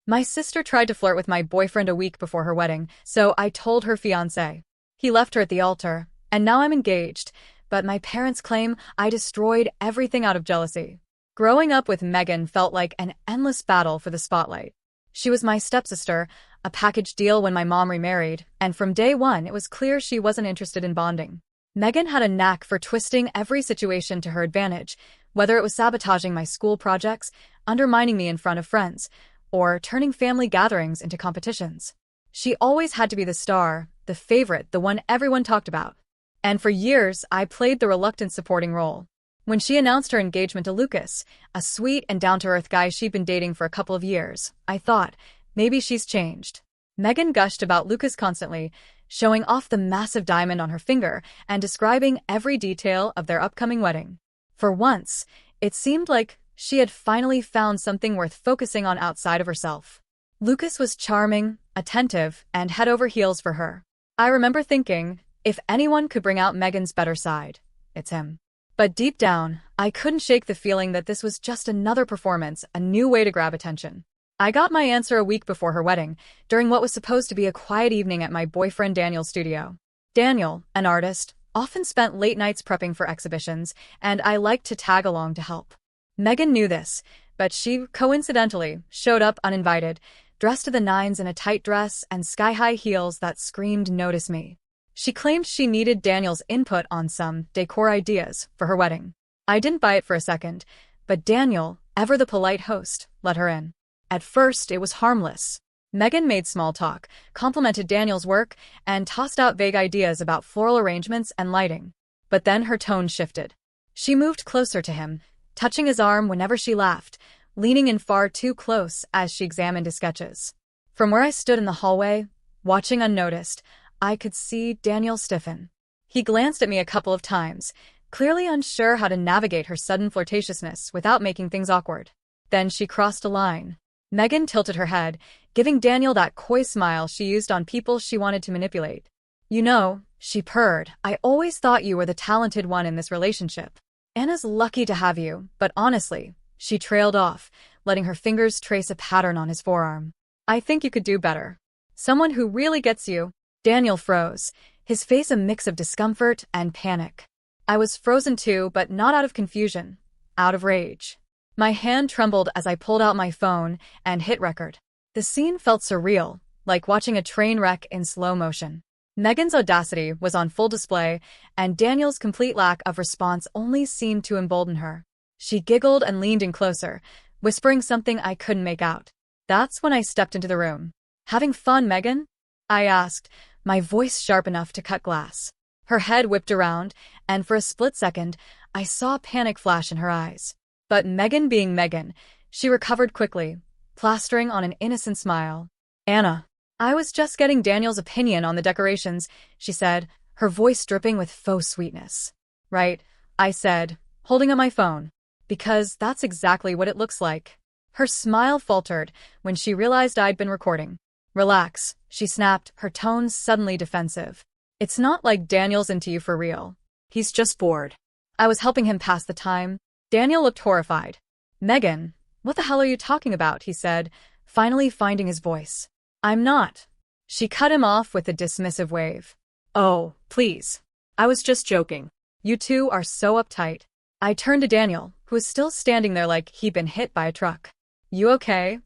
My sister tried to flirt with my boyfriend a week before her wedding, so I told her fiancé. He left her at the altar, and now I'm engaged, but my parents claim I destroyed everything out of jealousy. Growing up with Megan felt like an endless battle for the spotlight. She was my stepsister, a package deal when my mom remarried, and from day one it was clear she wasn't interested in bonding. Megan had a knack for twisting every situation to her advantage, whether it was sabotaging my school projects, undermining me in front of friends, or turning family gatherings into competitions. She always had to be the star, the favorite, the one everyone talked about. And for years, I played the reluctant supporting role. When she announced her engagement to Lucas, a sweet and down-to-earth guy she'd been dating for a couple of years, I thought, maybe she's changed. Megan gushed about Lucas constantly, showing off the massive diamond on her finger and describing every detail of their upcoming wedding. For once, it seemed like she had finally found something worth focusing on outside of herself. Lucas was charming, attentive, and head over heels for her. I remember thinking, if anyone could bring out Megan's better side, it's him. But deep down, I couldn't shake the feeling that this was just another performance, a new way to grab attention. I got my answer a week before her wedding, during what was supposed to be a quiet evening at my boyfriend Daniel's studio. Daniel, an artist, often spent late nights prepping for exhibitions, and I liked to tag along to help. Megan knew this, but she, coincidentally, showed up uninvited, dressed to the nines in a tight dress and sky-high heels that screamed "Notice me." She claimed she needed Daniel's input on some decor ideas for her wedding. I didn't buy it for a second, but Daniel, ever the polite host, let her in. At first, it was harmless. Megan made small talk, complimented Daniel's work, and tossed out vague ideas about floral arrangements and lighting. But then her tone shifted. She moved closer to him, touching his arm whenever she laughed, leaning in far too close as she examined his sketches. From where I stood in the hallway, watching unnoticed, I could see Daniel stiffen. He glanced at me a couple of times, clearly unsure how to navigate her sudden flirtatiousness without making things awkward. Then she crossed a line. Megan tilted her head, giving Daniel that coy smile she used on people she wanted to manipulate. "You know," she purred, "I always thought you were the talented one in this relationship. Anna's lucky to have you, but honestly," she trailed off, letting her fingers trace a pattern on his forearm. "I think you could do better. Someone who really gets you." Daniel froze, his face a mix of discomfort and panic. I was frozen too, but not out of confusion, out of rage. My hand trembled as I pulled out my phone and hit record. The scene felt surreal, like watching a train wreck in slow motion. Megan's audacity was on full display, and Daniel's complete lack of response only seemed to embolden her. She giggled and leaned in closer, whispering something I couldn't make out. That's when I stepped into the room. "Having fun, Megan?" I asked, my voice sharp enough to cut glass. Her head whipped around, and for a split second, I saw panic flash in her eyes. But Megan being Megan, she recovered quickly, plastering on an innocent smile. "Anna, I was just getting Daniel's opinion on the decorations," she said, her voice dripping with faux sweetness. "Right," I said, holding up my phone. "Because that's exactly what it looks like." Her smile faltered when she realized I'd been recording. "Relax," she snapped, her tone suddenly defensive. "It's not like Daniel's into you for real. He's just bored." I was helping him pass the time. Daniel looked horrified. "Megan, what the hell are you talking about?" he said, finally finding his voice. "I'm not." She cut him off with a dismissive wave. "Oh, please. I was just joking. You two are so uptight." I turned to Daniel, who was still standing there like he'd been hit by a truck. "You okay?"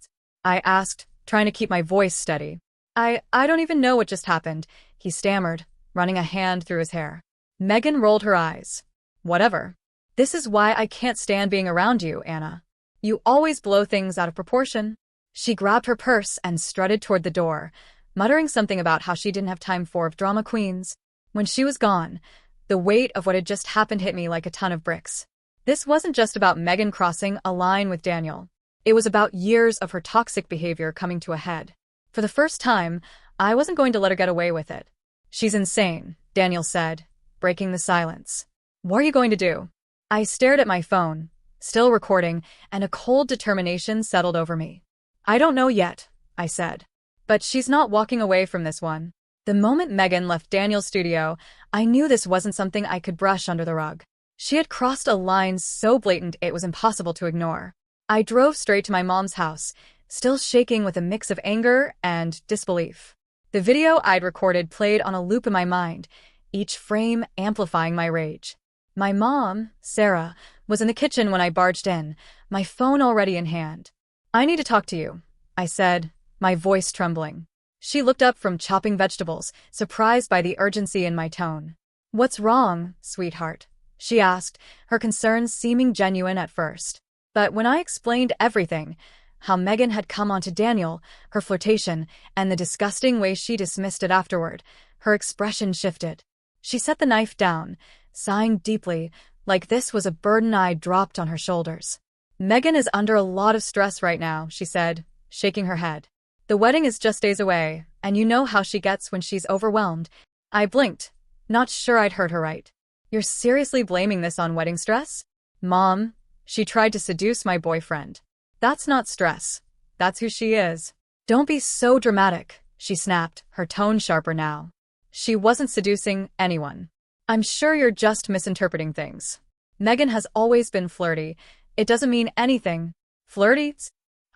I asked, trying to keep my voice steady. I don't even know what just happened," he stammered, running a hand through his hair. Megan rolled her eyes. "Whatever. This is why I can't stand being around you, Anna. You always blow things out of proportion." She grabbed her purse and strutted toward the door, muttering something about how she didn't have time for drama queens. When she was gone, the weight of what had just happened hit me like a ton of bricks. This wasn't just about Megan crossing a line with Daniel. It was about years of her toxic behavior coming to a head. For the first time, I wasn't going to let her get away with it. "She's insane," Daniel said, breaking the silence. "What are you going to do?" I stared at my phone, still recording, and a cold determination settled over me. "I don't know yet," I said. "But she's not walking away from this one." The moment Megan left Daniel's studio, I knew this wasn't something I could brush under the rug. She had crossed a line so blatant it was impossible to ignore. I drove straight to my mom's house, still shaking with a mix of anger and disbelief. The video I'd recorded played on a loop in my mind, each frame amplifying my rage. My mom, Sarah, was in the kitchen when I barged in, my phone already in hand. "I need to talk to you," I said, my voice trembling. She looked up from chopping vegetables, surprised by the urgency in my tone. "What's wrong, sweetheart?" she asked, her concerns seeming genuine at first. But when I explained everything, how Megan had come onto Daniel, her flirtation, and the disgusting way she dismissed it afterward, her expression shifted. She set the knife down, sighing deeply, like this was a burden I'd dropped on her shoulders. "Megan is under a lot of stress right now," she said, shaking her head. "The wedding is just days away, and you know how she gets when she's overwhelmed." I blinked, not sure I'd heard her right. "You're seriously blaming this on wedding stress?" "Mom, she tried to seduce my boyfriend." "That's not stress. That's who she is." "Don't be so dramatic," she snapped, her tone sharper now. "She wasn't seducing anyone. I'm sure you're just misinterpreting things. Megan has always been flirty. It doesn't mean anything." "Flirty?"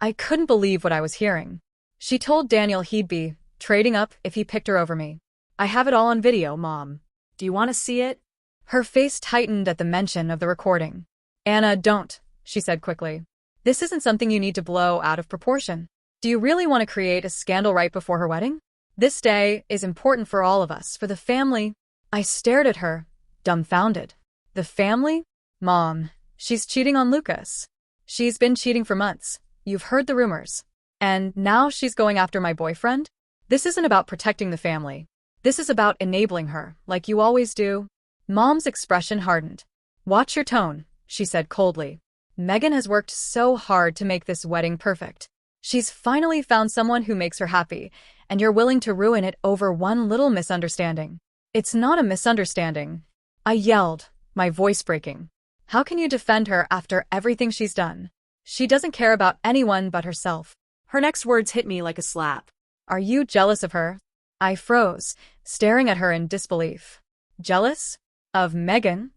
I couldn't believe what I was hearing. "She told Daniel he'd be trading up if he picked her over me. I have it all on video, Mom. Do you want to see it?" Her face tightened at the mention of the recording. "Anna, don't," she said quickly. "This isn't something you need to blow out of proportion. Do you really want to create a scandal right before her wedding? This day is important for all of us, for the family." I stared at her, dumbfounded. "The family? Mom, she's cheating on Lucas. She's been cheating for months. You've heard the rumors. And now she's going after my boyfriend? This isn't about protecting the family. This is about enabling her, like you always do." Mom's expression hardened. "Watch your tone," she said coldly. "Megan has worked so hard to make this wedding perfect. She's finally found someone who makes her happy, and you're willing to ruin it over one little misunderstanding." "It's not a misunderstanding," I yelled, my voice breaking. "How can you defend her after everything she's done? She doesn't care about anyone but herself." Her next words hit me like a slap. "Are you jealous of her?" I froze, staring at her in disbelief. "Jealous? Of Megan?"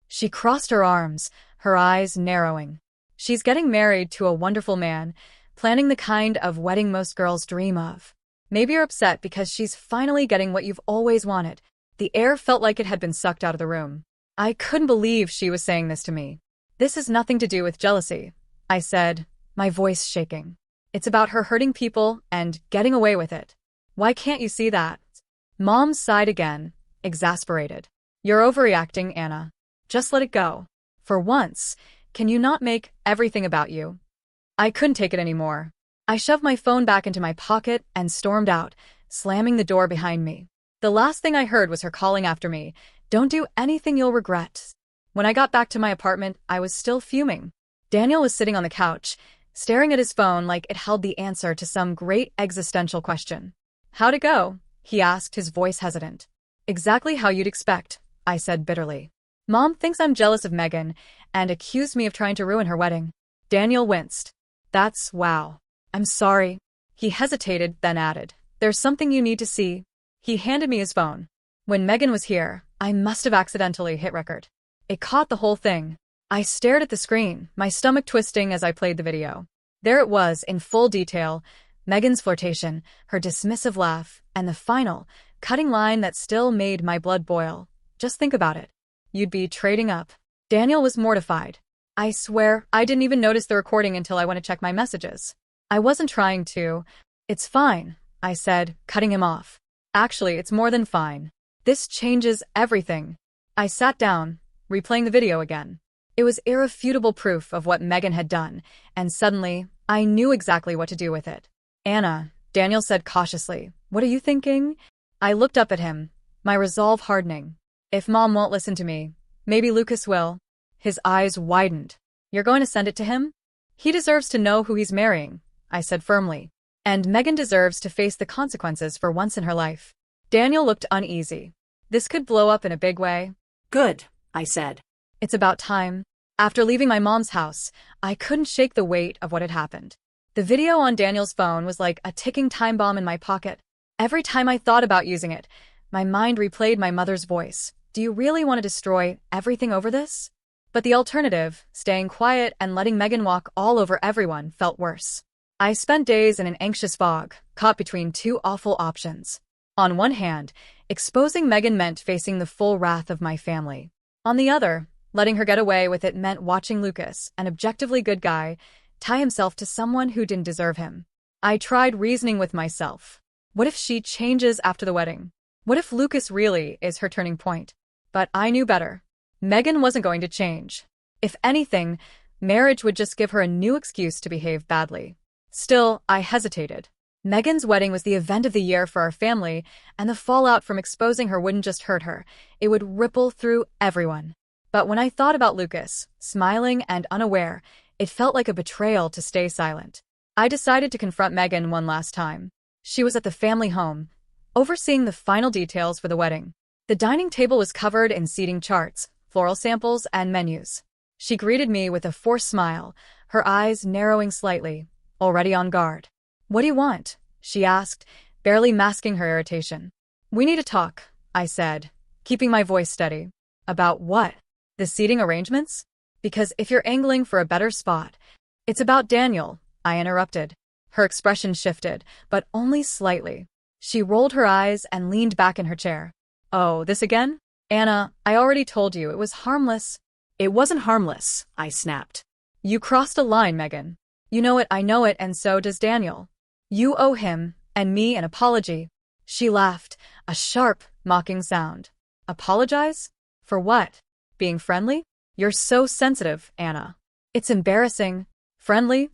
She crossed her arms, her eyes narrowing. "She's getting married to a wonderful man, planning the kind of wedding most girls dream of. Maybe you're upset because she's finally getting what you've always wanted." The air felt like it had been sucked out of the room. I couldn't believe she was saying this to me. "This has nothing to do with jealousy," I said, my voice shaking. "It's about her hurting people and getting away with it. Why can't you see that?" Mom sighed again, exasperated. "You're overreacting, Anna. Just let it go. For once, can you not make everything about you?" I couldn't take it anymore. I shoved my phone back into my pocket and stormed out, slamming the door behind me. The last thing I heard was her calling after me, "Don't do anything you'll regret." When I got back to my apartment, I was still fuming. Daniel was sitting on the couch, staring at his phone like it held the answer to some great existential question. "How'd it go?" he asked, his voice hesitant. "Exactly how you'd expect," I said bitterly. "Mom thinks I'm jealous of Megan and accused me of trying to ruin her wedding." Daniel winced. "That's wow. I'm sorry." He hesitated, then added, "There's something you need to see." He handed me his phone. When Megan was here, I must have accidentally hit record. It caught the whole thing. I stared at the screen, my stomach twisting as I played the video. There it was, in full detail, Megan's flirtation, her dismissive laugh, and the final, cutting line that still made my blood boil. "Just think about it. You'd be trading up." Daniel was mortified. "I swear, I didn't even notice the recording until I went to check my messages. I wasn't trying to." "It's fine," I said, cutting him off. "Actually, it's more than fine. This changes everything." I sat down, replaying the video again. It was irrefutable proof of what Megan had done, and suddenly, I knew exactly what to do with it. "Anna," Daniel said cautiously, "what are you thinking?" I looked up at him, my resolve hardening. "If Mom won't listen to me, maybe Lucas will." His eyes widened. "You're going to send it to him?" "He deserves to know who he's marrying," I said firmly. "And Megan deserves to face the consequences for once in her life." Daniel looked uneasy. "This could blow up in a big way." "Good," I said. "It's about time." After leaving my mom's house, I couldn't shake the weight of what had happened. The video on Daniel's phone was like a ticking time bomb in my pocket. Every time I thought about using it, my mind replayed my mother's voice. "Do you really want to destroy everything over this?" But the alternative, staying quiet and letting Megan walk all over everyone, felt worse. I spent days in an anxious fog, caught between two awful options. On one hand, exposing Megan meant facing the full wrath of my family. On the other, letting her get away with it meant watching Lucas, an objectively good guy, tie himself to someone who didn't deserve him. I tried reasoning with myself. What if she changes after the wedding? What if Lucas really is her turning point? But I knew better. Megan wasn't going to change. If anything, marriage would just give her a new excuse to behave badly. Still, I hesitated. Megan's wedding was the event of the year for our family, and the fallout from exposing her wouldn't just hurt her, it would ripple through everyone. But when I thought about Lucas, smiling and unaware, it felt like a betrayal to stay silent. I decided to confront Megan one last time. She was at the family home, overseeing the final details for the wedding. The dining table was covered in seating charts, floral samples, and menus. She greeted me with a forced smile, her eyes narrowing slightly, already on guard. "What do you want?" she asked, barely masking her irritation. "We need to talk," I said, keeping my voice steady. "About what? The seating arrangements? Because if you're angling for a better spot..." "It's about Daniel," I interrupted. Her expression shifted, but only slightly. She rolled her eyes and leaned back in her chair. "Oh, this again? Anna, I already told you it was harmless." It wasn't harmless, I snapped. "You crossed a line, Megan. You know it, I know it, and so does Daniel. You owe him, and me, an apology." She laughed, a sharp, mocking sound. "Apologize? For what? Being friendly? You're so sensitive, Anna." "It's embarrassing." "Friendly?"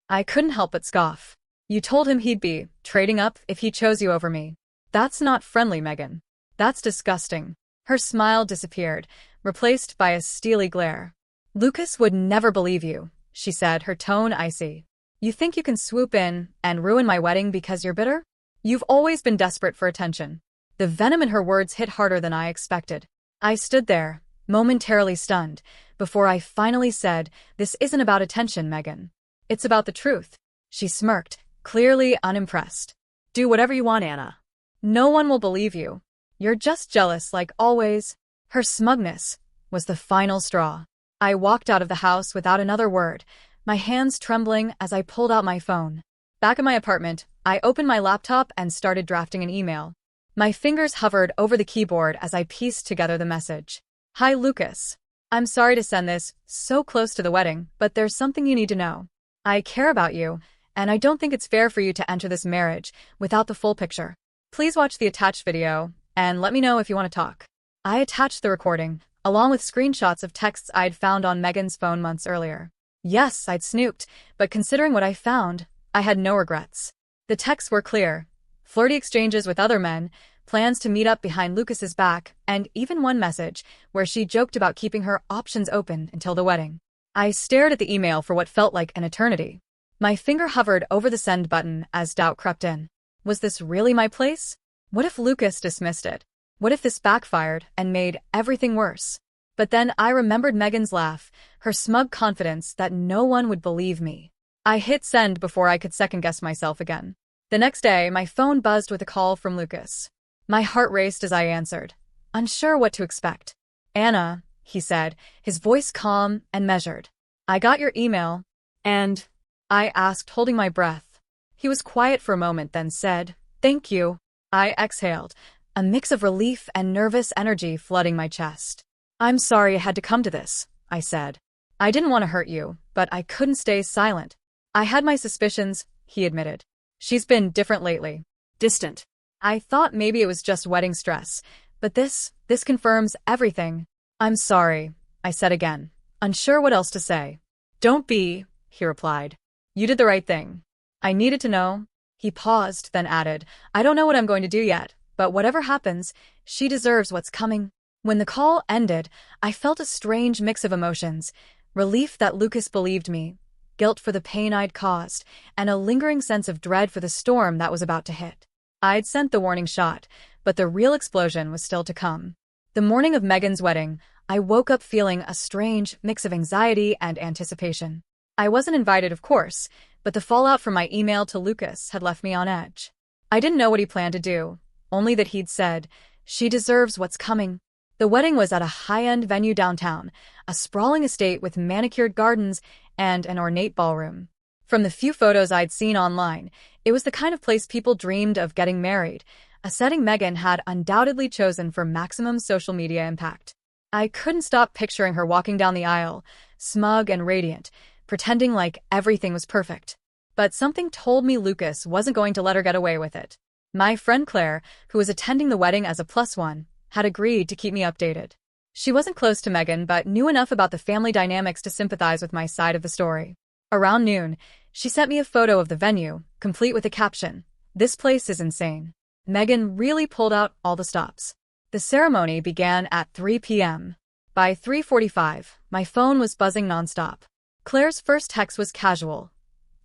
I couldn't help but scoff. "You told him he'd be trading up if he chose you over me. That's not friendly, Megan. That's disgusting." Her smile disappeared, replaced by a steely glare. "Lucas would never believe you," she said, her tone icy. "You think you can swoop in and ruin my wedding because you're bitter? You've always been desperate for attention." The venom in her words hit harder than I expected. I stood there, momentarily stunned, before I finally said, "This isn't about attention, Megan. It's about the truth." She smirked, clearly unimpressed. "Do whatever you want, Anna." "No one will believe you. You're just jealous like always." Her smugness was the final straw. I walked out of the house without another word, my hands trembling as I pulled out my phone. Back in my apartment, I opened my laptop and started drafting an email. My fingers hovered over the keyboard as I pieced together the message. "Hi, Lucas. I'm sorry to send this so close to the wedding, but there's something you need to know. I care about you, and I don't think it's fair for you to enter this marriage without the full picture. Please watch the attached video, and let me know if you want to talk." I attached the recording, along with screenshots of texts I'd found on Megan's phone months earlier. Yes, I'd snooped, but considering what I found, I had no regrets. The texts were clear. Flirty exchanges with other men, plans to meet up behind Lucas's back, and even one message where she joked about keeping her options open until the wedding. I stared at the email for what felt like an eternity. My finger hovered over the send button as doubt crept in. Was this really my place? What if Lucas dismissed it? What if this backfired and made everything worse? But then I remembered Megan's laugh, her smug confidence that no one would believe me. I hit send before I could second-guess myself again. The next day, my phone buzzed with a call from Lucas. My heart raced as I answered, unsure what to expect. "Anna," he said, his voice calm and measured. "I got your email." "And?" I asked, holding my breath. He was quiet for a moment, then said, "Thank you." I exhaled, a mix of relief and nervous energy flooding my chest. "I'm sorry it had to come to this," I said. "I didn't want to hurt you, but I couldn't stay silent." "I had my suspicions," he admitted. "She's been different lately." "Distant." I thought maybe it was just wedding stress, but this confirms everything. "I'm sorry," I said again, unsure what else to say. "Don't be," he replied. "You did the right thing." "I needed to know." He paused, then added, "I don't know what I'm going to do yet, but whatever happens, she deserves what's coming." When the call ended, I felt a strange mix of emotions, relief that Lucas believed me, guilt for the pain I'd caused, and a lingering sense of dread for the storm that was about to hit. I'd sent the warning shot, but the real explosion was still to come. The morning of Megan's wedding, I woke up feeling a strange mix of anxiety and anticipation. I wasn't invited, of course, but the fallout from my email to Lucas had left me on edge. I didn't know what he planned to do, only that he'd said, "She deserves what's coming." The wedding was at a high-end venue downtown, a sprawling estate with manicured gardens and an ornate ballroom. From the few photos I'd seen online, it was the kind of place people dreamed of getting married, a setting Megan had undoubtedly chosen for maximum social media impact. I couldn't stop picturing her walking down the aisle, smug and radiant, pretending like everything was perfect. But something told me Lucas wasn't going to let her get away with it. My friend Claire, who was attending the wedding as a +1, had agreed to keep me updated. She wasn't close to Megan, but knew enough about the family dynamics to sympathize with my side of the story. Around noon, she sent me a photo of the venue, complete with a caption, "This place is insane." Megan really pulled out all the stops. The ceremony began at 3 p.m. By 3:45, my phone was buzzing nonstop. Claire's first text was casual.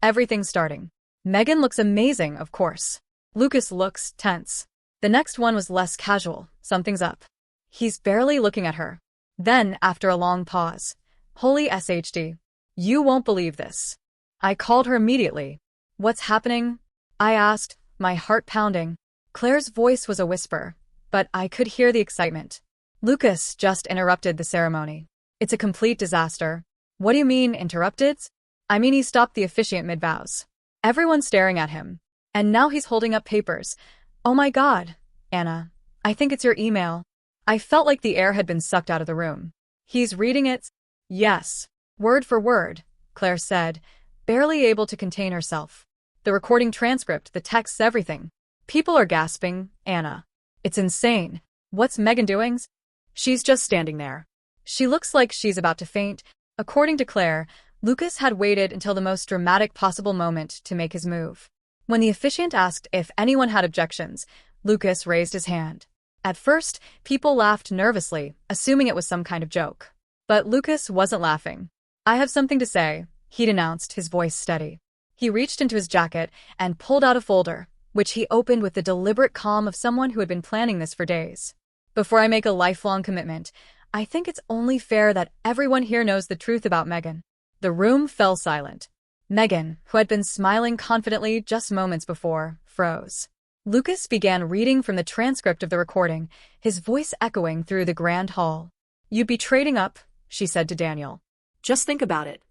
"Everything's starting. Megan looks amazing, of course. Lucas looks tense." The next one was less casual. "Something's up. He's barely looking at her." Then, after a long pause, "Holy SHD. You won't believe this." I called her immediately. "What's happening?" I asked, my heart pounding. Claire's voice was a whisper, but I could hear the excitement. "Lucas just interrupted the ceremony. It's a complete disaster." "What do you mean, interrupted?" "I mean he stopped the officiant mid-vows. Everyone's staring at him. And now he's holding up papers." "Oh my God, Anna. I think it's your email." I felt like the air had been sucked out of the room. "He's reading it?" "Yes. Word for word," Claire said, barely able to contain herself. "The recording transcript, the texts, everything." "People are gasping, Anna. It's insane." "What's Megan doing?" "She's just standing there. She looks like she's about to faint." According to Claire, Lucas had waited until the most dramatic possible moment to make his move. When the officiant asked if anyone had objections, Lucas raised his hand. At first, people laughed nervously, assuming it was some kind of joke. But Lucas wasn't laughing. "I have something to say," he'd announced, his voice steady. He reached into his jacket and pulled out a folder, which he opened with the deliberate calm of someone who had been planning this for days. "Before I make a lifelong commitment, I think it's only fair that everyone here knows the truth about Megan." The room fell silent. Megan, who had been smiling confidently just moments before, froze. Lucas began reading from the transcript of the recording, his voice echoing through the grand hall. "You'd be trading up," she said to Daniel. Just think about it."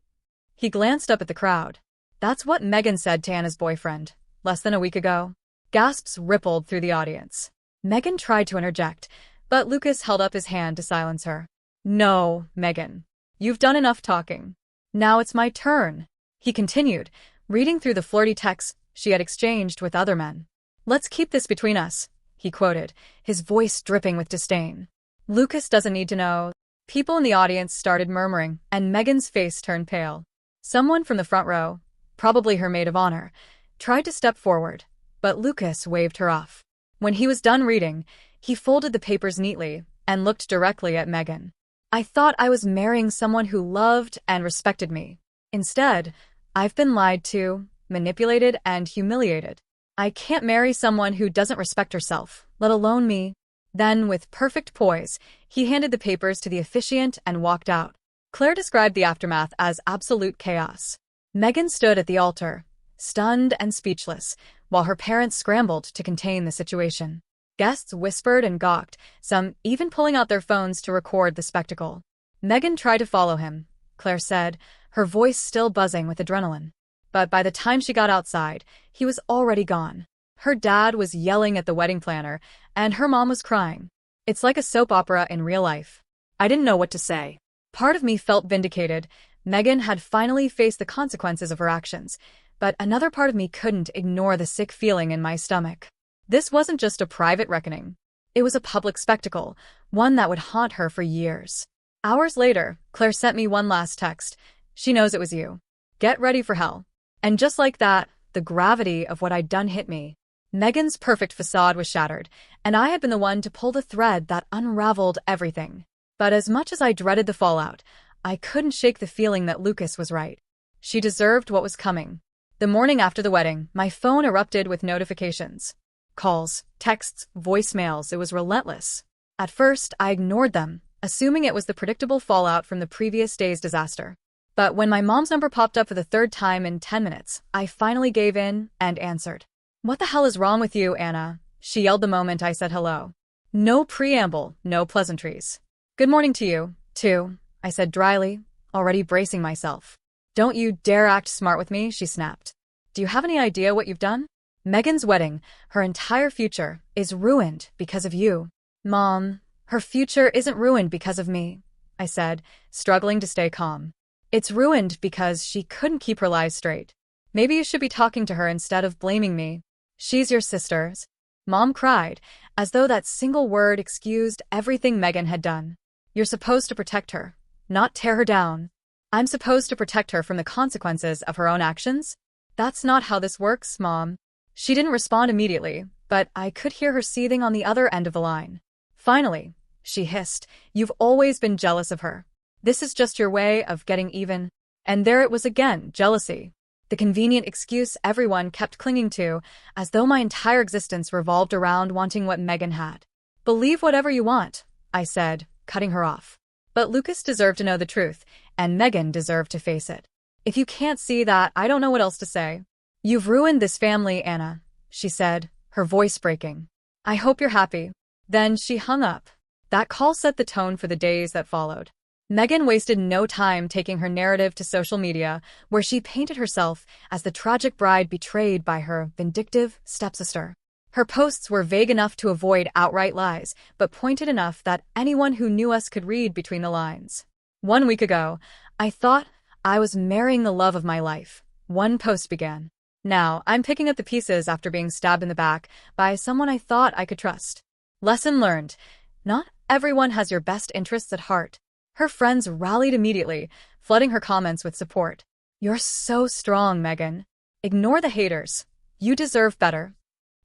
He glanced up at the crowd. "That's what Megan said to Anna's boyfriend, less than a week ago." Gasps rippled through the audience. Megan tried to interject, but Lucas held up his hand to silence her. "No, Megan. You've done enough talking. Now it's my turn," he continued, reading through the flirty texts she had exchanged with other men. "Let's keep this between us," he quoted, his voice dripping with disdain. "Lucas doesn't need to know." People in the audience started murmuring, and Megan's face turned pale. Someone from the front row, probably her maid of honor, tried to step forward, but Lucas waved her off. When he was done reading, he folded the papers neatly and looked directly at Megan. "I thought I was marrying someone who loved and respected me. Instead, I've been lied to, manipulated, and humiliated. I can't marry someone who doesn't respect herself, let alone me." Then, with perfect poise, he handed the papers to the officiant and walked out. Claire described the aftermath as absolute chaos. Megan stood at the altar, stunned and speechless, while her parents scrambled to contain the situation. Guests whispered and gawked, some even pulling out their phones to record the spectacle. Megan tried to follow him, Claire said, her voice still buzzing with adrenaline. But by the time she got outside, he was already gone. Her dad was yelling at the wedding planner, and her mom was crying. It's like a soap opera in real life. I didn't know what to say. Part of me felt vindicated. Megan had finally faced the consequences of her actions, but another part of me couldn't ignore the sick feeling in my stomach. This wasn't just a private reckoning. It was a public spectacle, one that would haunt her for years. Hours later, Claire sent me one last text. "She knows it was you. Get ready for hell." And just like that, the gravity of what I'd done hit me. Megan's perfect facade was shattered, and I had been the one to pull the thread that unraveled everything. But as much as I dreaded the fallout, I couldn't shake the feeling that Lucas was right. She deserved what was coming. The morning after the wedding, my phone erupted with notifications. Calls, texts, voicemails, it was relentless. At first, I ignored them, assuming it was the predictable fallout from the previous day's disaster. But when my mom's number popped up for the third time in 10 minutes, I finally gave in and answered. "What the hell is wrong with you, Anna?" she yelled the moment I said hello. No preamble, no pleasantries. "Good morning to you, too," I said dryly, already bracing myself. Don't you dare act smart with me, she snapped. Do you have any idea what you've done? Megan's wedding, her entire future, is ruined because of you. Mom, her future isn't ruined because of me, I said, struggling to stay calm. It's ruined because she couldn't keep her lies straight. Maybe you should be talking to her instead of blaming me. She's your sister's. Mom cried, as though that single word excused everything Megan had done. You're supposed to protect her, not tear her down. I'm supposed to protect her from the consequences of her own actions? That's not how this works, Mom. She didn't respond immediately, but I could hear her seething on the other end of the line. Finally, she hissed, you've always been jealous of her. This is just your way of getting even. And there it was again, jealousy. The convenient excuse everyone kept clinging to, as though my entire existence revolved around wanting what Megan had. Believe whatever you want, I said, cutting her off. But Lucas deserved to know the truth, and Megan deserved to face it. If you can't see that, I don't know what else to say. You've ruined this family, Anna, she said, her voice breaking. I hope you're happy. Then she hung up. That call set the tone for the days that followed. Megan wasted no time taking her narrative to social media, where she painted herself as the tragic bride betrayed by her vindictive stepsister. Her posts were vague enough to avoid outright lies, but pointed enough that anyone who knew us could read between the lines. 1 week ago, I thought I was marrying the love of my life. One post began. Now, I'm picking up the pieces after being stabbed in the back by someone I thought I could trust. Lesson learned. Not everyone has your best interests at heart. Her friends rallied immediately, flooding her comments with support. You're so strong, Megan. Ignore the haters. You deserve better.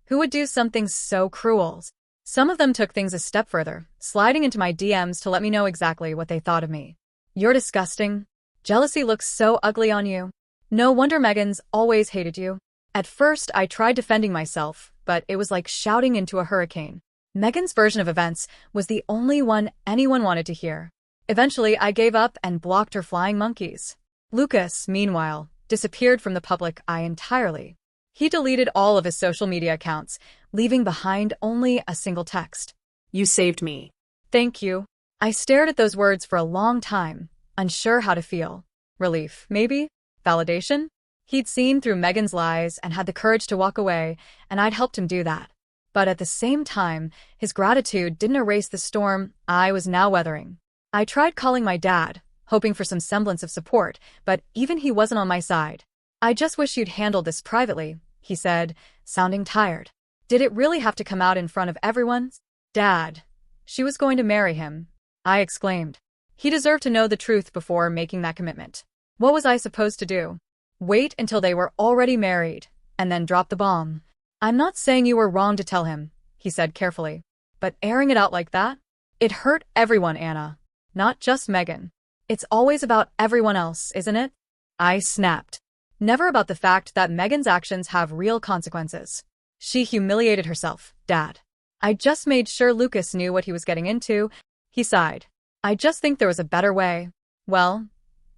Who would do something so cruel? Some of them took things a step further, sliding into my DMs to let me know exactly what they thought of me. You're disgusting. Jealousy looks so ugly on you. No wonder Megan's always hated you. At first, I tried defending myself, but it was like shouting into a hurricane. Megan's version of events was the only one anyone wanted to hear. Eventually, I gave up and blocked her flying monkeys. Lucas, meanwhile, disappeared from the public eye entirely. He deleted all of his social media accounts, leaving behind only a single text. You saved me. Thank you. I stared at those words for a long time, unsure how to feel. Relief, maybe? Validation? He'd seen through Megan's lies and had the courage to walk away, and I'd helped him do that. But at the same time, his gratitude didn't erase the storm I was now weathering. I tried calling my dad, hoping for some semblance of support, but even he wasn't on my side. I just wish you'd handled this privately, he said, sounding tired. Did it really have to come out in front of everyone? Dad. She was going to marry him, I exclaimed. He deserved to know the truth before making that commitment. What was I supposed to do? Wait until they were already married, and then drop the bomb. I'm not saying you were wrong to tell him, he said carefully. But airing it out like that? It hurt everyone, Anna. Not just Megan. It's always about everyone else, isn't it? I snapped. Never about the fact that Megan's actions have real consequences. She humiliated herself, Dad. I just made sure Lucas knew what he was getting into. He sighed. I just think there was a better way. Well,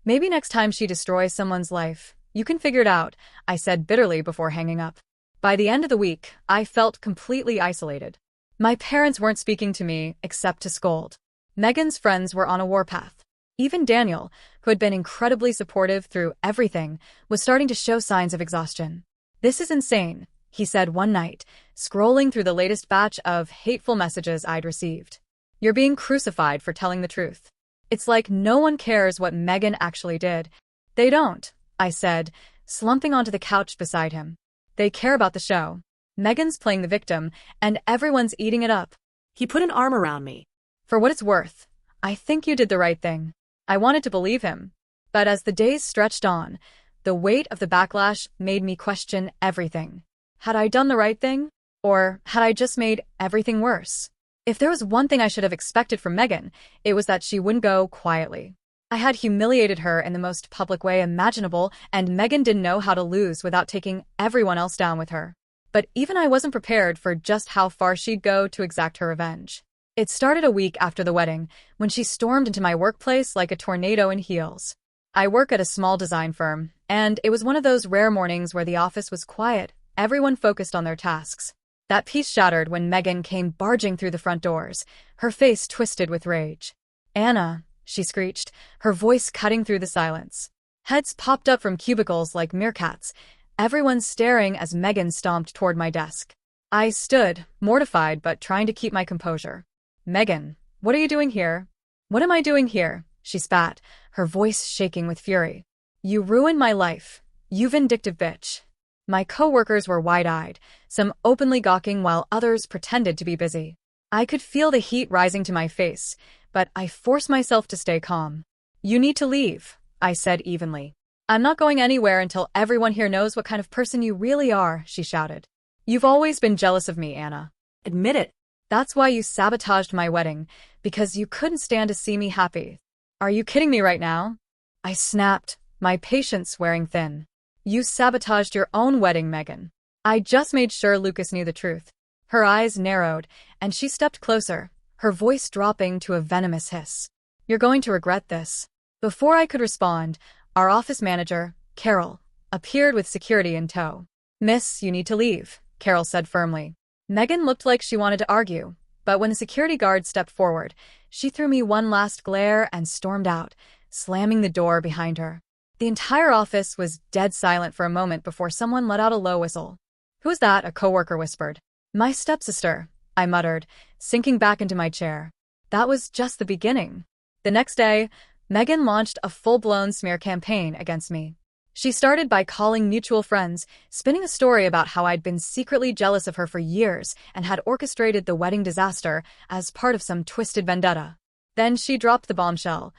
maybe next time she destroys someone's life, you can figure it out, I said bitterly before hanging up. By the end of the week, I felt completely isolated. My parents weren't speaking to me except to scold. Megan's friends were on a warpath. Even Daniel, who had been incredibly supportive through everything, was starting to show signs of exhaustion. This is insane, he said one night, scrolling through the latest batch of hateful messages I'd received. You're being crucified for telling the truth. It's like no one cares what Megan actually did. They don't, I said, slumping onto the couch beside him. They care about the show. Megan's playing the victim, and everyone's eating it up. He put an arm around me. For what it's worth, I think you did the right thing. I wanted to believe him. But as the days stretched on, the weight of the backlash made me question everything. Had I done the right thing? Or had I just made everything worse? If there was one thing I should have expected from Megan, it was that she wouldn't go quietly. I had humiliated her in the most public way imaginable, and Megan didn't know how to lose without taking everyone else down with her. But even I wasn't prepared for just how far she'd go to exact her revenge. It started a week after the wedding, when she stormed into my workplace like a tornado in heels. I work at a small design firm, and it was one of those rare mornings where the office was quiet, everyone focused on their tasks. That peace shattered when Megan came barging through the front doors, her face twisted with rage. Anna, she screeched, her voice cutting through the silence. Heads popped up from cubicles like meerkats, everyone staring as Megan stomped toward my desk. I stood, mortified but trying to keep my composure. "Megan, what are you doing here?" "What am I doing here?" she spat, her voice shaking with fury. "You ruined my life, you vindictive bitch." My coworkers were wide-eyed, some openly gawking while others pretended to be busy. I could feel the heat rising to my face, but I forced myself to stay calm. "You need to leave," I said evenly. "I'm not going anywhere until everyone here knows what kind of person you really are," she shouted. "You've always been jealous of me, Anna. Admit it. That's why you sabotaged my wedding, because you couldn't stand to see me happy. Are you kidding me right now?" I snapped, my patience wearing thin. "You sabotaged your own wedding, Megan. I just made sure Lucas knew the truth." Her eyes narrowed, and she stepped closer, her voice dropping to a venomous hiss. "You're going to regret this." Before I could respond, our office manager, Carol, appeared with security in tow. "Miss, you need to leave," Carol said firmly. Megan looked like she wanted to argue, but when the security guard stepped forward, she threw me one last glare and stormed out, slamming the door behind her. The entire office was dead silent for a moment before someone let out a low whistle. "Who's that?" a coworker whispered. "My stepsister," I muttered, sinking back into my chair. That was just the beginning. The next day, Megan launched a full-blown smear campaign against me. She started by calling mutual friends, spinning a story about how I'd been secretly jealous of her for years and had orchestrated the wedding disaster as part of some twisted vendetta. Then she dropped the bombshell.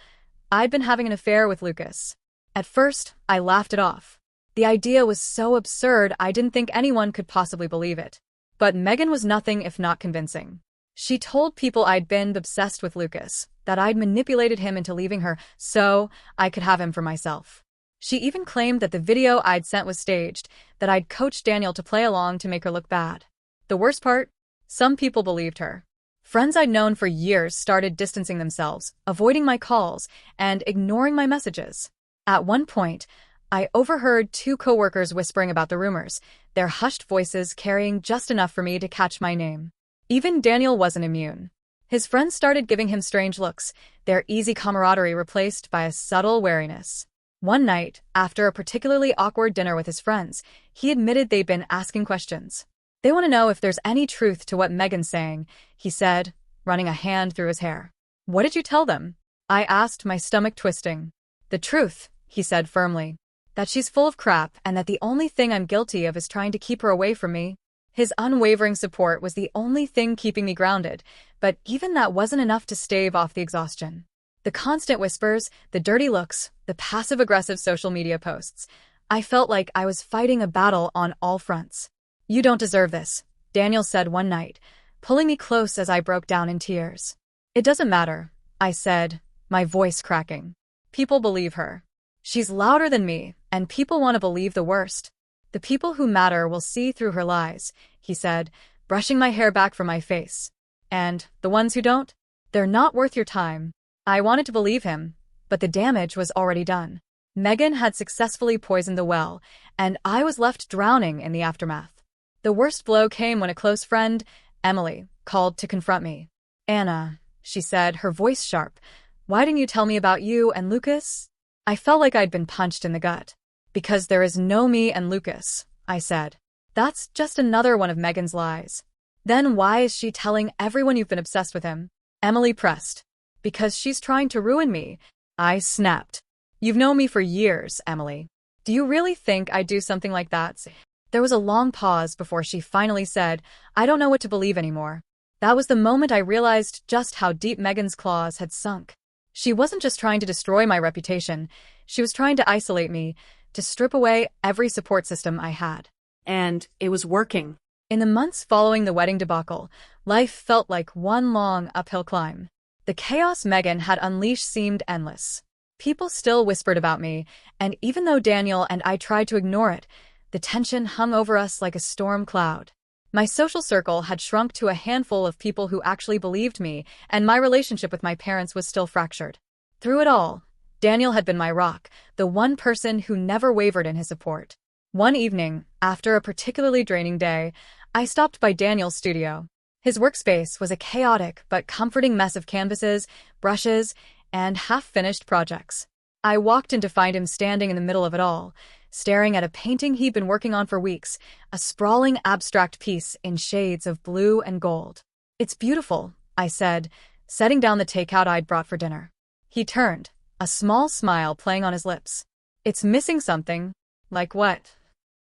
I'd been having an affair with Lucas. At first, I laughed it off. The idea was so absurd I didn't think anyone could possibly believe it. But Megan was nothing if not convincing. She told people I'd been obsessed with Lucas, that I'd manipulated him into leaving her so I could have him for myself. She even claimed that the video I'd sent was staged, that I'd coached Daniel to play along to make her look bad. The worst part? Some people believed her. Friends I'd known for years started distancing themselves, avoiding my calls, and ignoring my messages. At one point, I overheard two coworkers whispering about the rumors, their hushed voices carrying just enough for me to catch my name. Even Daniel wasn't immune. His friends started giving him strange looks, their easy camaraderie replaced by a subtle wariness. One night, after a particularly awkward dinner with his friends, he admitted they'd been asking questions. "They want to know if there's any truth to what Megan's saying," he said, running a hand through his hair. "What did you tell them?" I asked, my stomach twisting. "The truth," he said firmly. "That she's full of crap and that the only thing I'm guilty of is trying to keep her away from me." His unwavering support was the only thing keeping me grounded, but even that wasn't enough to stave off the exhaustion. The constant whispers, the dirty looks, the passive-aggressive social media posts. I felt like I was fighting a battle on all fronts. "You don't deserve this," Daniel said one night, pulling me close as I broke down in tears. "It doesn't matter," I said, my voice cracking. "People believe her. She's louder than me, and people want to believe the worst. The people who matter will see through her lies," he said, brushing my hair back from my face. "And the ones who don't? They're not worth your time." I wanted to believe him, but the damage was already done. Megan had successfully poisoned the well, and I was left drowning in the aftermath. The worst blow came when a close friend, Emily, called to confront me. "Anna," she said, her voice sharp, "why didn't you tell me about you and Lucas?" I felt like I'd been punched in the gut. "Because there is no me and Lucas," I said. "That's just another one of Megan's lies." "Then why is she telling everyone you've been obsessed with him?" Emily pressed. "Because she's trying to ruin me," I snapped. "You've known me for years, Emily. Do you really think I'd do something like that?" There was a long pause before she finally said, "I don't know what to believe anymore." That was the moment I realized just how deep Megan's claws had sunk. She wasn't just trying to destroy my reputation, she was trying to isolate me, to strip away every support system I had. And it was working. In the months following the wedding debacle, life felt like one long uphill climb. The chaos Megan had unleashed seemed endless. People still whispered about me, and even though Daniel and I tried to ignore it, the tension hung over us like a storm cloud. My social circle had shrunk to a handful of people who actually believed me, and my relationship with my parents was still fractured. Through it all, Daniel had been my rock, the one person who never wavered in his support. One evening, after a particularly draining day, I stopped by Daniel's studio. His workspace was a chaotic but comforting mess of canvases, brushes, and half-finished projects. I walked in to find him standing in the middle of it all, staring at a painting he'd been working on for weeks, a sprawling abstract piece in shades of blue and gold. "It's beautiful," I said, setting down the takeout I'd brought for dinner. He turned, a small smile playing on his lips. "It's missing something." "Like what?"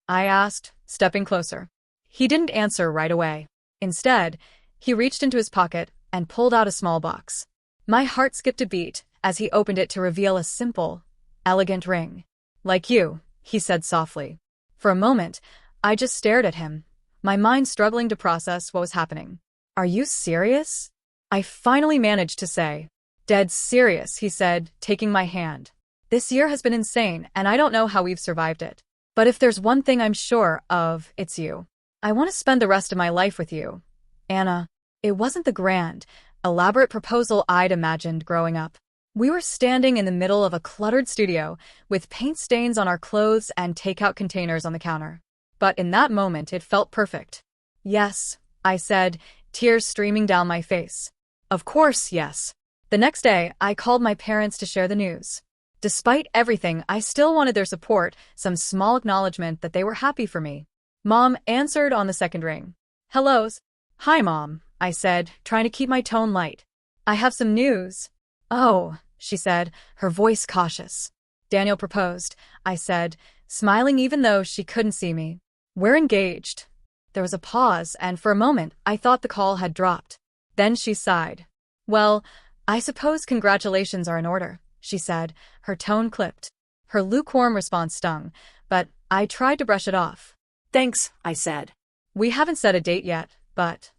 I asked, stepping closer. He didn't answer right away. Instead, he reached into his pocket and pulled out a small box. My heart skipped a beat as he opened it to reveal a simple, elegant ring. "Like you," he said softly. For a moment, I just stared at him, my mind struggling to process what was happening. "Are you serious?" I finally managed to say. "Dead serious," he said, taking my hand. "This year has been insane, and I don't know how we've survived it. But if there's one thing I'm sure of, it's you. I want to spend the rest of my life with you, Anna." It wasn't the grand, elaborate proposal I'd imagined growing up. We were standing in the middle of a cluttered studio, with paint stains on our clothes and takeout containers on the counter. But in that moment, it felt perfect. "Yes," I said, tears streaming down my face. "Of course, yes." The next day, I called my parents to share the news. Despite everything, I still wanted their support, some small acknowledgement that they were happy for me. Mom answered on the second ring. "Hellos." "Hi, Mom," I said, trying to keep my tone light. "I have some news." "Oh," she said, her voice cautious. "Daniel proposed," I said, smiling even though she couldn't see me. "We're engaged." There was a pause, and for a moment, I thought the call had dropped. Then she sighed. "Well, I suppose congratulations are in order," she said, her tone clipped. Her lukewarm response stung, but I tried to brush it off. "Thanks," I said. "We haven't set a date yet, but—"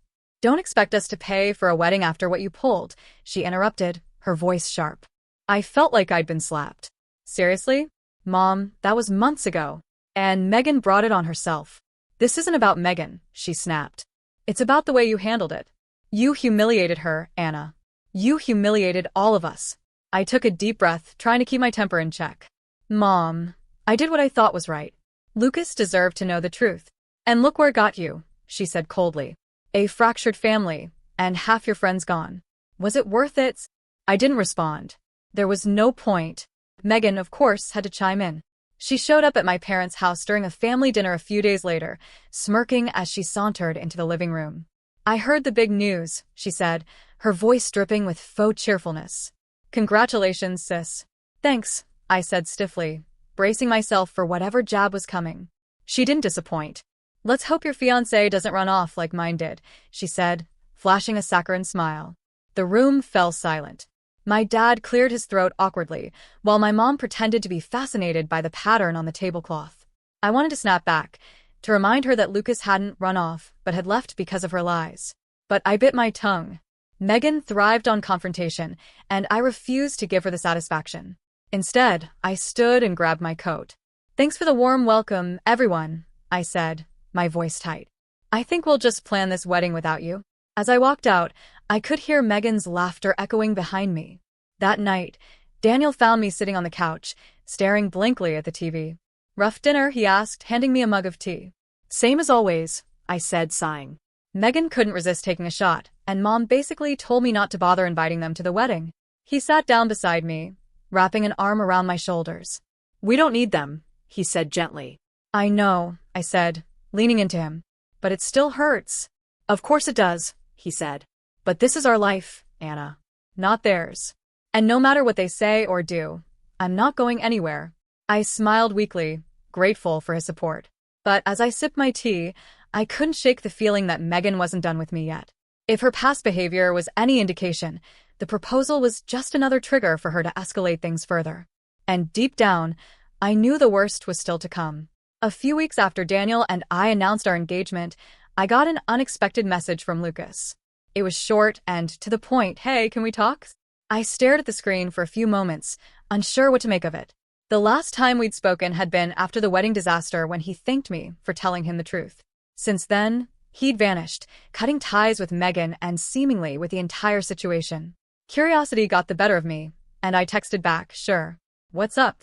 "Don't expect us to pay for a wedding after what you pulled," she interrupted, her voice sharp. I felt like I'd been slapped. "Seriously? Mom, that was months ago. And Megan brought it on herself." "This isn't about Megan," she snapped. "It's about the way you handled it. You humiliated her, Anna. You humiliated all of us." I took a deep breath, trying to keep my temper in check. "Mom, I did what I thought was right. Lucas deserved to know the truth. And look where it got you," she said coldly. "A fractured family, and half your friends gone. Was it worth it?" I didn't respond. There was no point. Megan, of course, had to chime in. She showed up at my parents' house during a family dinner a few days later, smirking as she sauntered into the living room. "I heard the big news," she said, her voice dripping with faux cheerfulness. "Congratulations, sis." "Thanks," I said stiffly, bracing myself for whatever jab was coming. She didn't disappoint. "Let's hope your fiancé doesn't run off like mine did," she said, flashing a saccharine smile. The room fell silent. My dad cleared his throat awkwardly, while my mom pretended to be fascinated by the pattern on the tablecloth. I wanted to snap back, to remind her that Lucas hadn't run off, but had left because of her lies. But I bit my tongue. Megan thrived on confrontation, and I refused to give her the satisfaction. Instead, I stood and grabbed my coat. "Thanks for the warm welcome, everyone," I said, my voice tight. "I think we'll just plan this wedding without you." As I walked out, I could hear Megan's laughter echoing behind me. That night, Daniel found me sitting on the couch, staring blankly at the TV. "Rough dinner?" he asked, handing me a mug of tea. "Same as always," I said, sighing. Megan couldn't resist taking a shot, and Mom basically told me not to bother inviting them to the wedding. He sat down beside me, wrapping an arm around my shoulders. "We don't need them," he said gently. "I know," I said, leaning into him. "But it still hurts." "Of course it does," he said. "But this is our life, Anna, not theirs. And no matter what they say or do, I'm not going anywhere." I smiled weakly, grateful for his support. But as I sipped my tea, I couldn't shake the feeling that Megan wasn't done with me yet. If her past behavior was any indication, the proposal was just another trigger for her to escalate things further. And deep down, I knew the worst was still to come. A few weeks after Daniel and I announced our engagement, I got an unexpected message from Lucas. It was short and to the point. "Hey, can we talk?" I stared at the screen for a few moments, unsure what to make of it. The last time we'd spoken had been after the wedding disaster, when he thanked me for telling him the truth. Since then, he'd vanished, cutting ties with Megan and seemingly with the entire situation. Curiosity got the better of me, and I texted back, "Sure. What's up?"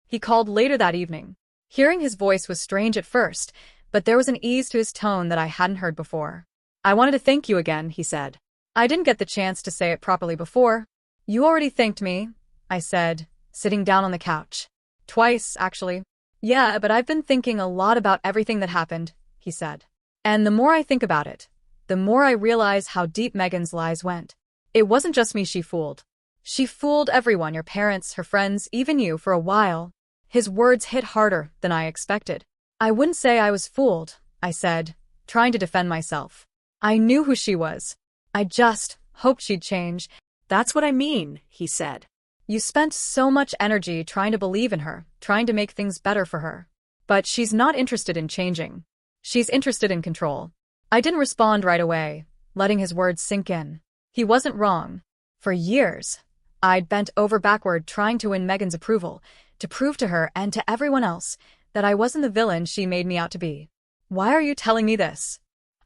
He called later that evening. Hearing his voice was strange at first, but there was an ease to his tone that I hadn't heard before. "I wanted to thank you again," he said. "I didn't get the chance to say it properly before." "You already thanked me," I said, sitting down on the couch. Twice, actually. Yeah, but I've been thinking a lot about everything that happened, he said. And the more I think about it, the more I realize how deep Megan's lies went. It wasn't just me she fooled. She fooled everyone, your parents, her friends, even you, for a while. His words hit harder than I expected. I wouldn't say I was fooled, I said, trying to defend myself. I knew who she was. I just hoped she'd change. That's what I mean, he said. You spent so much energy trying to believe in her, trying to make things better for her. But she's not interested in changing. She's interested in control. I didn't respond right away, letting his words sink in. He wasn't wrong. For years, I'd bent over backward trying to win Megan's approval, to prove to her and to everyone else that I wasn't the villain she made me out to be. Why are you telling me this?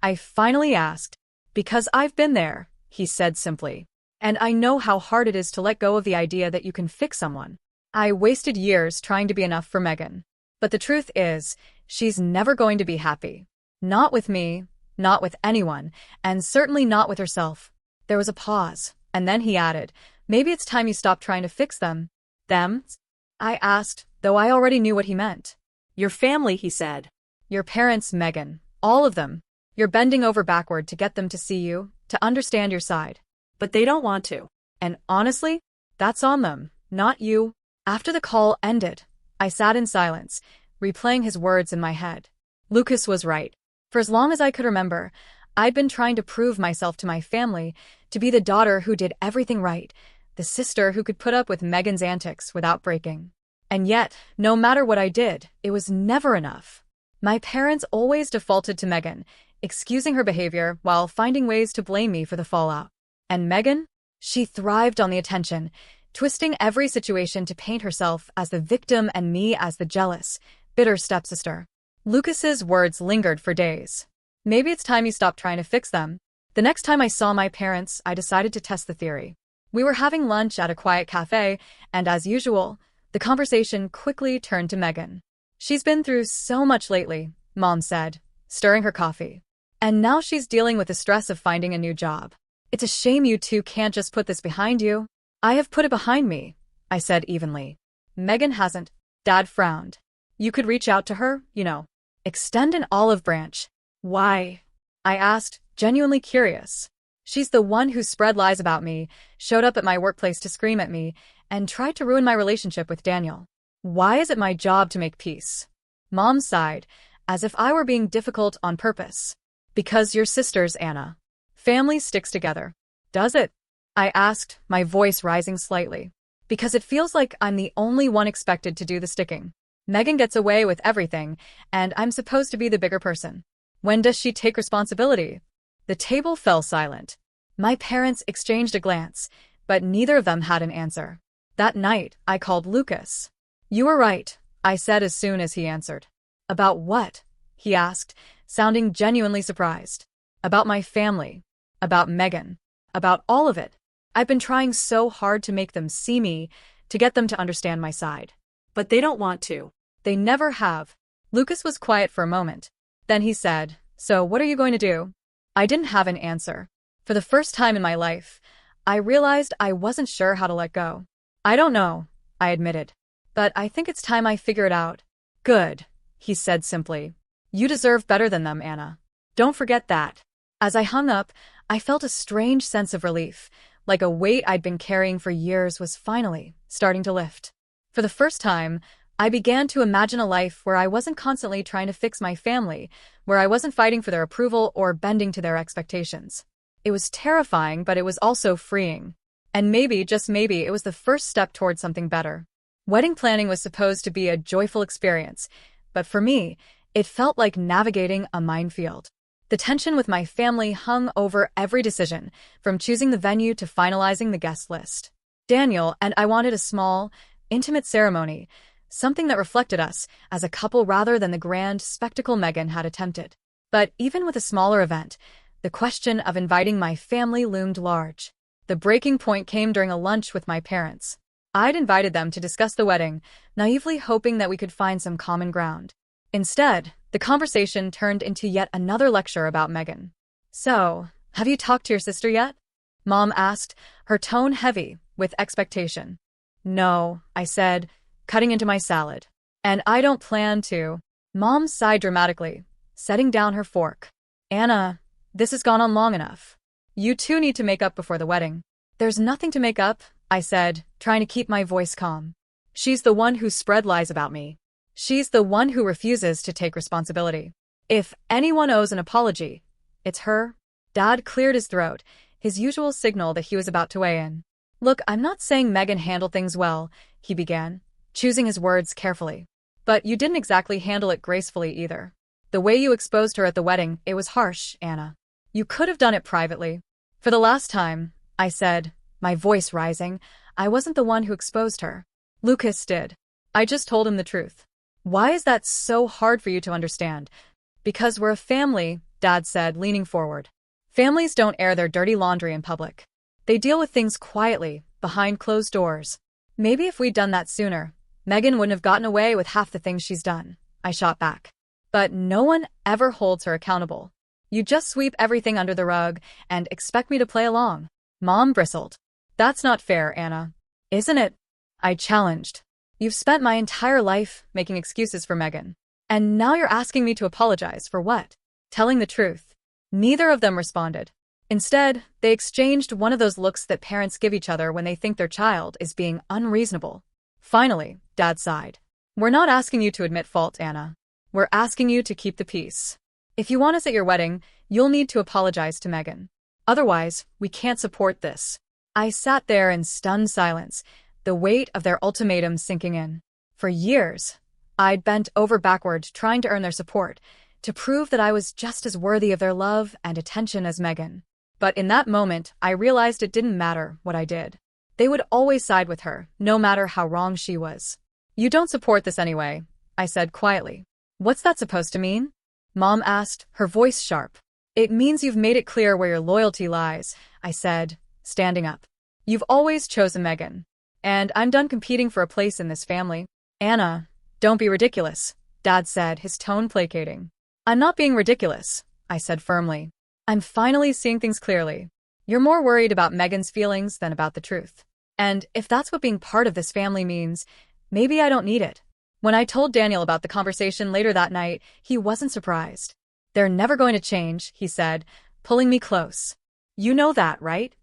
I finally asked. Because I've been there, he said simply. And I know how hard it is to let go of the idea that you can fix someone. I wasted years trying to be enough for Megan. But the truth is, she's never going to be happy. Not with me, not with anyone, and certainly not with herself. There was a pause, and then he added, maybe it's time you stop trying to fix them. Them? I asked, though I already knew what he meant. Your family, he said. Your parents, Megan. All of them. You're bending over backward to get them to see you, to understand your side. But they don't want to. And honestly, that's on them, not you. After the call ended, I sat in silence, replaying his words in my head. Lucas was right. For as long as I could remember, I'd been trying to prove myself to my family, to be the daughter who did everything right, the sister who could put up with Megan's antics without breaking. And yet, no matter what I did, it was never enough. My parents always defaulted to Megan, excusing her behavior while finding ways to blame me for the fallout. And Megan? She thrived on the attention, twisting every situation to paint herself as the victim and me as the jealous, bitter stepsister. Lucas's words lingered for days. Maybe it's time you stopped trying to fix them. The next time I saw my parents, I decided to test the theory. We were having lunch at a quiet cafe, and as usual, the conversation quickly turned to Megan. She's been through so much lately, Mom said, stirring her coffee. And now she's dealing with the stress of finding a new job. It's a shame you two can't just put this behind you. I have put it behind me, I said evenly. Megan hasn't. Dad frowned. You could reach out to her, you know. Extend an olive branch. Why? I asked, genuinely curious. She's the one who spread lies about me, showed up at my workplace to scream at me, and tried to ruin my relationship with Daniel. Why is it my job to make peace? Mom sighed, as if I were being difficult on purpose. Because you're sisters, Anna. Family sticks together. Does it? I asked, my voice rising slightly. Because it feels like I'm the only one expected to do the sticking. Megan gets away with everything, and I'm supposed to be the bigger person. When does she take responsibility? The table fell silent. My parents exchanged a glance, but neither of them had an answer. That night, I called Lucas. You were right, I said as soon as he answered. About what? He asked, sounding genuinely surprised. About my family. About Megan. About all of it. I've been trying so hard to make them see me, to get them to understand my side. But they don't want to. They never have. Lucas was quiet for a moment. Then he said, so what are you going to do? I didn't have an answer. For the first time in my life, I realized I wasn't sure how to let go. I don't know, I admitted. But I think it's time I figure it out. Good, he said simply. You deserve better than them, Anna. Don't forget that. As I hung up, I felt a strange sense of relief, like a weight I'd been carrying for years was finally starting to lift. For the first time, I began to imagine a life where I wasn't constantly trying to fix my family, where I wasn't fighting for their approval or bending to their expectations. It was terrifying, but it was also freeing. And maybe, just maybe, it was the first step towards something better. Wedding planning was supposed to be a joyful experience, but for me, it felt like navigating a minefield. The tension with my family hung over every decision, from choosing the venue to finalizing the guest list. Daniel and I wanted a small, intimate ceremony, something that reflected us as a couple rather than the grand spectacle Megan had attempted. But even with a smaller event, the question of inviting my family loomed large. The breaking point came during a lunch with my parents. I'd invited them to discuss the wedding, naively hoping that we could find some common ground. Instead, the conversation turned into yet another lecture about Megan. So, have you talked to your sister yet? Mom asked, her tone heavy with expectation. No, I said, cutting into my salad. And I don't plan to. Mom sighed dramatically, setting down her fork. Anna, this has gone on long enough. You two need to make up before the wedding. There's nothing to make up, I said, trying to keep my voice calm. She's the one who spread lies about me. She's the one who refuses to take responsibility. If anyone owes an apology, it's her. Dad cleared his throat, his usual signal that he was about to weigh in. Look, I'm not saying Megan handled things well, he began, choosing his words carefully. But you didn't exactly handle it gracefully either. The way you exposed her at the wedding, it was harsh, Anna. You could have done it privately. For the last time, I said, my voice rising, I wasn't the one who exposed her. Lucas did. I just told him the truth. Why is that so hard for you to understand? Because we're a family, Dad said, leaning forward. Families don't air their dirty laundry in public. They deal with things quietly, behind closed doors. Maybe if we'd done that sooner, Megan wouldn't have gotten away with half the things she's done, I shot back. But no one ever holds her accountable. You just sweep everything under the rug and expect me to play along. Mom bristled. That's not fair, Anna. Isn't it? I challenged. You've spent my entire life making excuses for Megan. And now you're asking me to apologize for what? Telling the truth. Neither of them responded. Instead, they exchanged one of those looks that parents give each other when they think their child is being unreasonable. Finally, Dad sighed. We're not asking you to admit fault, Anna. We're asking you to keep the peace. If you want us at your wedding, you'll need to apologize to Megan. Otherwise, we can't support this. I sat there in stunned silence, the weight of their ultimatum sinking in. For years, I'd bent over backward trying to earn their support, to prove that I was just as worthy of their love and attention as Megan. But in that moment, I realized it didn't matter what I did. They would always side with her, no matter how wrong she was. You don't support this anyway, I said quietly. What's that supposed to mean? Mom asked, her voice sharp. It means you've made it clear where your loyalty lies, I said, standing up. You've always chosen Megan. And I'm done competing for a place in this family. Anna, don't be ridiculous, Dad said, his tone placating. I'm not being ridiculous, I said firmly. I'm finally seeing things clearly. You're more worried about Megan's feelings than about the truth. And if that's what being part of this family means, maybe I don't need it. When I told Daniel about the conversation later that night, he wasn't surprised. They're never going to change, he said, pulling me close. You know that, right?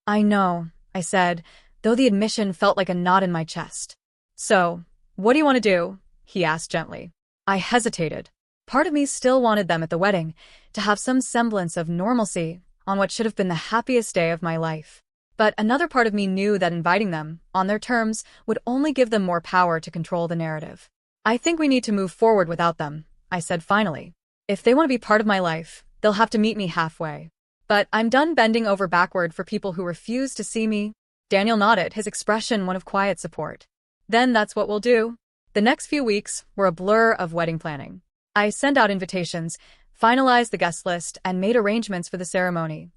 I know, I said, though the admission felt like a knot in my chest. So, what do you want to do? He asked gently. I hesitated. Part of me still wanted them at the wedding, to have some semblance of normalcy on what should have been the happiest day of my life. But another part of me knew that inviting them, on their terms, would only give them more power to control the narrative. I think we need to move forward without them, I said finally. If they want to be part of my life, they'll have to meet me halfway. But I'm done bending over backward for people who refuse to see me. Daniel nodded, his expression one of quiet support. Then that's what we'll do. The next few weeks were a blur of wedding planning. I sent out invitations, finalized the guest list, and made arrangements for the ceremony.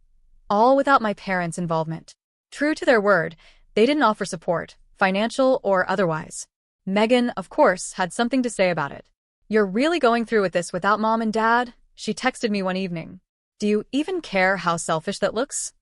All without my parents' involvement. True to their word, they didn't offer support, financial or otherwise. Megan, of course, had something to say about it. You're really going through with this without Mom and Dad? She texted me one evening. Do you even care how selfish that looks?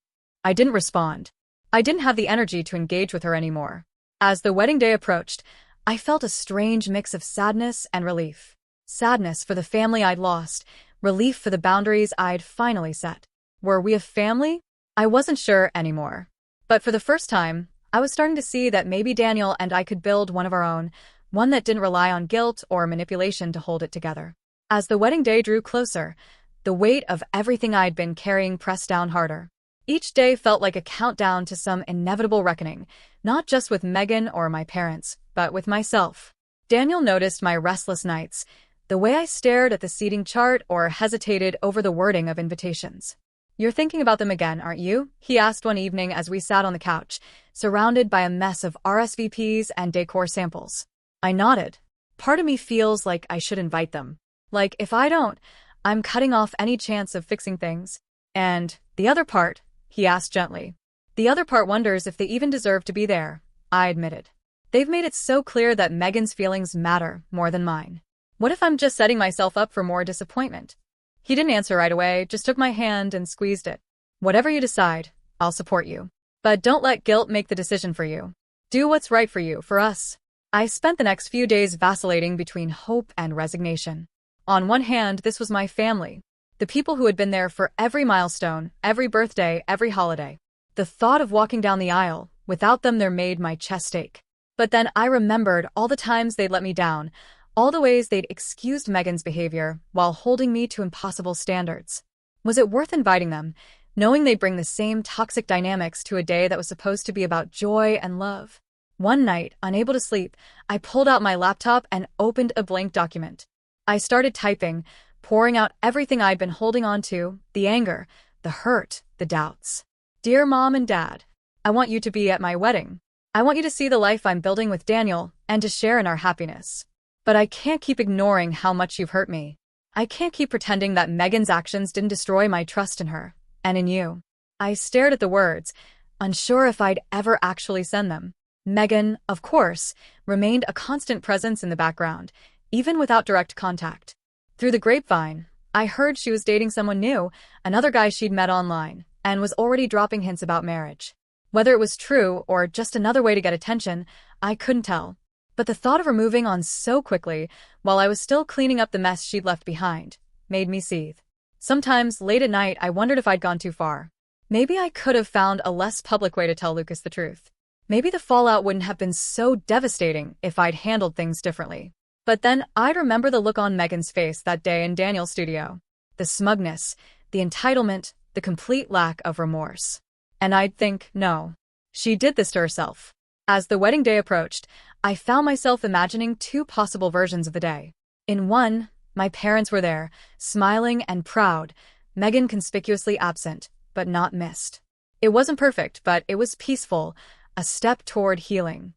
I didn't respond. I didn't have the energy to engage with her anymore. As the wedding day approached, I felt a strange mix of sadness and relief. Sadness for the family I'd lost, relief for the boundaries I'd finally set. Were we a family? I wasn't sure anymore. But for the first time, I was starting to see that maybe Daniel and I could build one of our own, one that didn't rely on guilt or manipulation to hold it together. As the wedding day drew closer, the weight of everything I'd been carrying pressed down harder. Each day felt like a countdown to some inevitable reckoning, not just with Megan or my parents, but with myself. Daniel noticed my restless nights, the way I stared at the seating chart or hesitated over the wording of invitations. You're thinking about them again, aren't you? He asked one evening as we sat on the couch, surrounded by a mess of RSVPs and decor samples. I nodded. Part of me feels like I should invite them. Like, if I don't, I'm cutting off any chance of fixing things. And the other part, he asked gently. The other part wonders if they even deserve to be there, I admitted. They've made it so clear that Megan's feelings matter more than mine. What if I'm just setting myself up for more disappointment? He didn't answer right away, just took my hand and squeezed it. Whatever you decide, I'll support you. But don't let guilt make the decision for you. Do what's right for you, for us. I spent the next few days vacillating between hope and resignation. On one hand, this was my family, the people who had been there for every milestone, every birthday, every holiday. The thought of walking down the aisle without them there made my chest ache. But then I remembered all the times they'd let me down, all the ways they'd excused Megan's behavior while holding me to impossible standards. Was it worth inviting them, knowing they'd bring the same toxic dynamics to a day that was supposed to be about joy and love? One night, unable to sleep, I pulled out my laptop and opened a blank document. I started typing, pouring out everything I'd been holding on to, the anger, the hurt, the doubts. Dear Mom and Dad, I want you to be at my wedding. I want you to see the life I'm building with Daniel and to share in our happiness. But I can't keep ignoring how much you've hurt me. I can't keep pretending that Megan's actions didn't destroy my trust in her, and in you. I stared at the words, unsure if I'd ever actually send them. Megan, of course, remained a constant presence in the background, even without direct contact. Through the grapevine, I heard she was dating someone new, another guy she'd met online, and was already dropping hints about marriage. Whether it was true or just another way to get attention, I couldn't tell. But the thought of her moving on so quickly, while I was still cleaning up the mess she'd left behind, made me seethe. Sometimes, late at night, I wondered if I'd gone too far. Maybe I could have found a less public way to tell Lucas the truth. Maybe the fallout wouldn't have been so devastating if I'd handled things differently. But then I'd remember the look on Megan's face that day in Daniel's studio. The smugness, the entitlement, the complete lack of remorse. And I'd think, no, she did this to herself. As the wedding day approached, I found myself imagining two possible versions of the day. In one, my parents were there, smiling and proud, Megan conspicuously absent, but not missed. It wasn't perfect, but it was peaceful, a step toward healing.